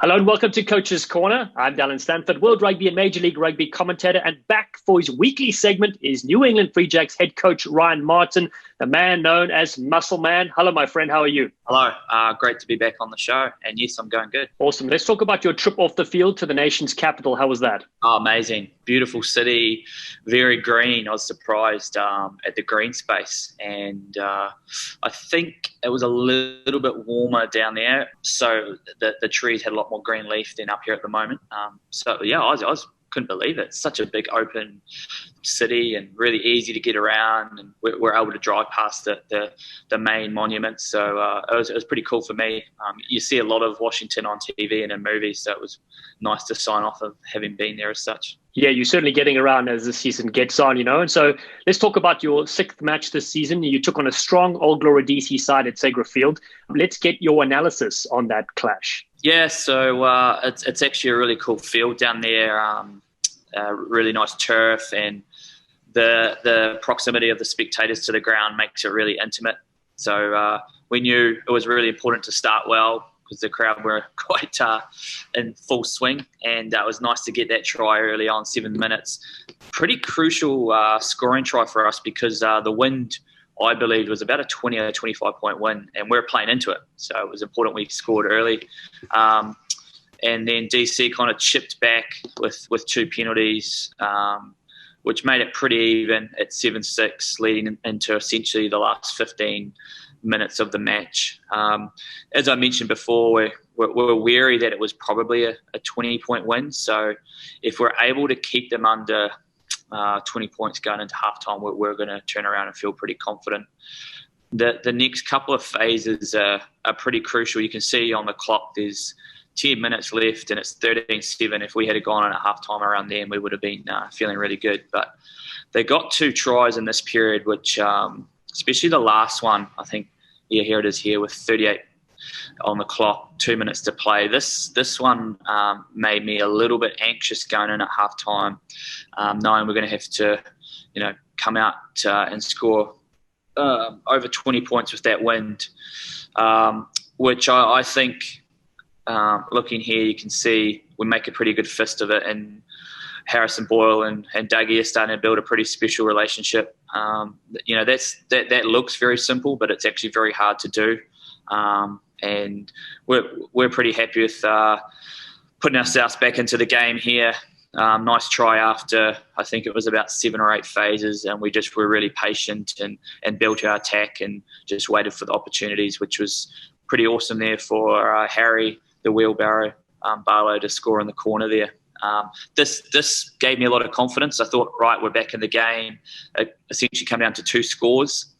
Hello and welcome to Coach's Corner. I'm Dallen, Stanford, World Rugby and Major League Rugby commentator, and back for his weekly segment is New England Free Jacks head coach Ryan Martin, the man known as Muscle Man. Hello, my friend. How are you? Hello. Great to be back on the show. And yes, I'm going good. Awesome. Let's talk about your trip off the field to the nation's capital. How was that? Oh, amazing. Beautiful city, very green. I was surprised at the green space. And I think it was a little bit warmer down there. So the trees had a lot more green leaf than up here at the moment. I couldn't believe it. It's such a big open city and really easy to get around, and we're able to drive past the main monuments. So it was pretty cool for me. You see a lot of Washington on TV and in movies, so it was nice to sign off of having been there as such. Yeah, you're certainly getting around as the season gets on, And so let's talk about your sixth match this season. You took on a strong Old Glory DC side at Segra Field. Let's get your analysis on that clash. Yeah, so it's actually a really cool field down there. Really nice turf, and the proximity of the spectators to the ground makes it really intimate. So we knew it was really important to start well because the crowd were quite in full swing, and it was nice to get that try early on, 7 minutes. Pretty crucial scoring try for us because the wind, I believe, was about a 20 or 25-point win, and we're playing into it. So it was important we scored early. And then DC kind of chipped back with two penalties, which made it pretty even at 7-6, leading into essentially the last 15 minutes of the match. As I mentioned before, we're wary that it was probably a 20-point win. So if we're able to keep them under 20 points going into halftime, we're going to turn around and feel pretty confident. The next couple of phases are pretty crucial. You can see on the clock there's 10 minutes left and it's 13-7. If we had gone on at halftime around then, we would have been feeling really good. But they got two tries in this period, which especially the last one, I think, yeah, here it is here with 38 on the clock, 2 minutes to play. This one made me a little bit anxious going in at halftime, knowing we're going to have to, come out and score over 20 points with that wind, which I think, looking here, you can see we make a pretty good fist of it, and Harrison Boyle and Dougie are starting to build a pretty special relationship. That looks very simple, but it's actually very hard to do. And we're pretty happy with putting ourselves back into the game here. Nice try after, I think it was about 7 or 8 phases, and we just were really patient and built our attack and just waited for the opportunities, which was pretty awesome there for Harry, the wheelbarrow, Barlow, to score in the corner there. This gave me a lot of confidence. I thought, right, we're back in the game. It essentially came down to 2 scores.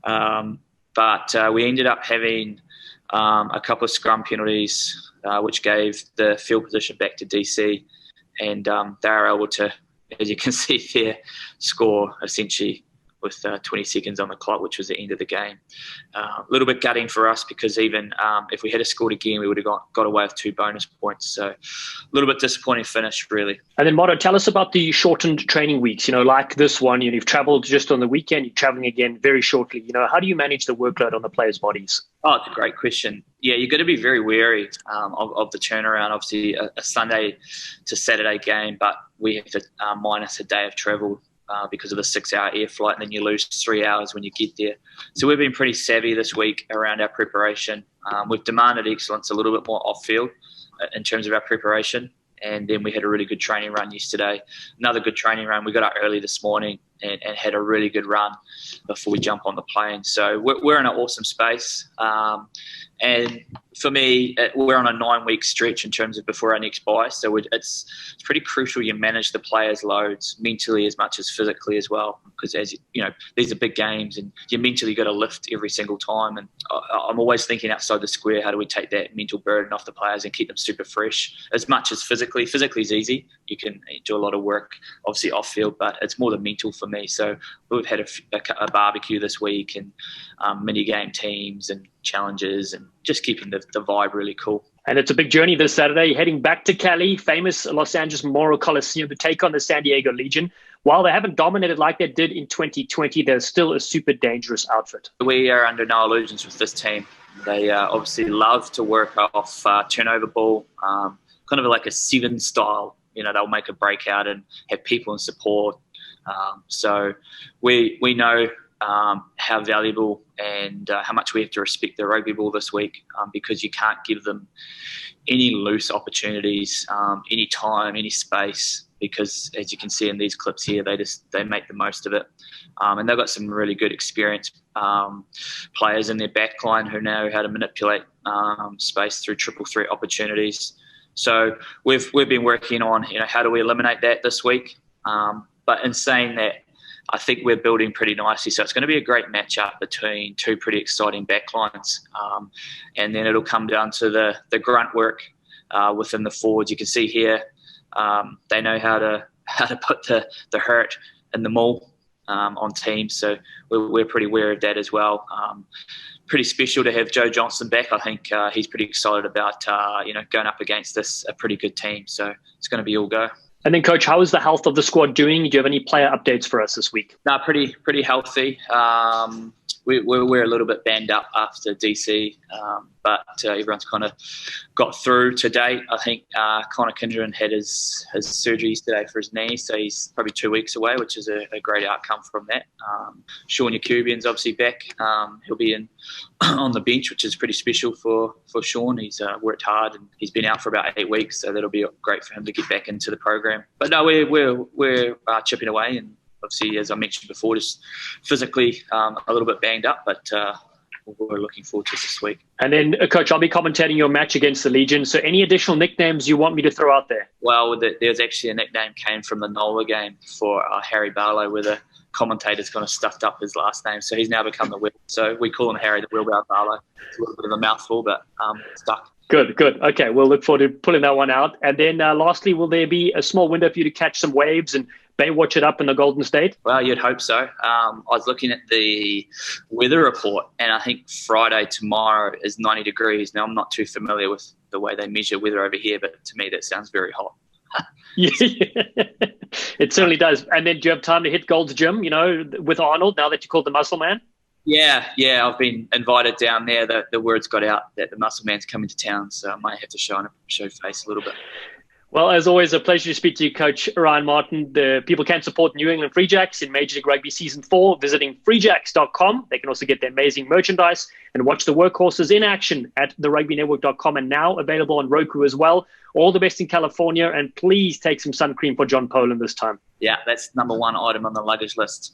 But we ended up having a couple of scrum penalties, which gave the field position back to DC. And they were able to, as you can see there, score essentially with 20 seconds on the clock, which was the end of the game. A little bit gutting for us because even if we had scored again, we would have got away with 2 bonus points. So a little bit disappointing finish, really. And then, Moto, tell us about the shortened training weeks. Like this one, you've travelled just on the weekend, you're travelling again very shortly. How do you manage the workload on the players' bodies? Oh, it's a great question. Yeah, you've got to be very wary of the turnaround. Obviously, a Sunday to Saturday game, but we have to minus a day of travel because of the 6-hour air flight, and then you lose 3 hours when you get there. So we've been pretty savvy this week around our preparation. We've demanded excellence a little bit more off-field in terms of our preparation, and then we had a really good training run yesterday. Another good training run. We got up early this morning and had a really good run before we jump on the plane. So we're in an awesome space. And for me, we're on a 9-week stretch in terms of before our next bye. So it's pretty crucial you manage the players' loads mentally as much as physically as well. Because these are big games, and you mentally got to lift every single time. And I'm always thinking outside the square. How do we take that mental burden off the players and keep them super fresh as much as physically? Physically is easy. You can do a lot of work, obviously off field, but it's more the mental for me. So we've had a barbecue this week and mini game teams and challenges and just keeping the vibe really cool. And it's a big journey this Saturday, heading back to Cali, famous Los Angeles Memorial Coliseum, to take on the San Diego Legion. While they haven't dominated like they did in 2020, they're still a super dangerous outfit. We are under no illusions with this team. They obviously love to work off turnover ball, kind of like a 7 style. They'll make a breakout and have people in support. So we know how valuable and how much we have to respect the rugby ball this week, because you can't give them any loose opportunities, any time, any space, because as you can see in these clips here, they make the most of it. And they've got some really good experienced players in their back line who know how to manipulate space through triple threat opportunities. So we've been working on how do we eliminate that this week. But in saying that, I think we're building pretty nicely. So it's going to be a great matchup between two pretty exciting backlines. And then it'll come down to the grunt work within the forwards. You can see here, they know how to put the hurt in the maul on teams. So we're pretty aware of that as well. Pretty special to have Joe Johnson back. I think he's pretty excited about going up against a pretty good team. So it's going to be all go. And then, Coach, how is the health of the squad doing? Do you have any player updates for us this week? No, pretty healthy. We're a little bit banged up after DC, but everyone's kind of got through to date. I think Connor Kindred had his surgeries today for his knee, so he's probably 2 weeks away, which is a great outcome from that. Sean Yakubian's obviously back. He'll be on the bench, which is pretty special for Sean. He's worked hard and he's been out for about 8 weeks, so that'll be great for him to get back into the program. But no, we're chipping away, and obviously, as I mentioned before, just physically a little bit banged up, but we're looking forward to this week. And then, Coach, I'll be commentating your match against the Legion. So any additional nicknames you want me to throw out there? Well, there's actually a nickname came from the NOLA game for Harry Barlow, where the commentator's kind of stuffed up his last name. So he's now become the Will. So we call him Harry the Wheelbarrow Barlow. It's a little bit of a mouthful, but stuck. Good. Okay, we'll look forward to pulling that one out. And then lastly, will there be a small window for you to catch some waves and Baywatch it up in the Golden State? Well, you'd hope so. I was looking at the weather report, and I think Friday tomorrow is 90 degrees. Now, I'm not too familiar with the way they measure weather over here, but to me that sounds very hot. Yeah, it certainly does. And then do you have time to hit Gold's Gym, with Arnold, now that you called the Muscle Man? Yeah, I've been invited down there. The word's got out that the Muscle Man's coming to town, so I might have to show face a little bit. Well, as always, a pleasure to speak to you, Coach Ryan Martin. The people can support New England Free Jacks in Major League Rugby Season 4 visiting freejacks.com. They can also get their amazing merchandise and watch the workhorses in action at thrugbynetwork.com, and now available on Roku as well. All the best in California, and please take some sun cream for John Poland this time. Yeah, that's number one item on the luggage list.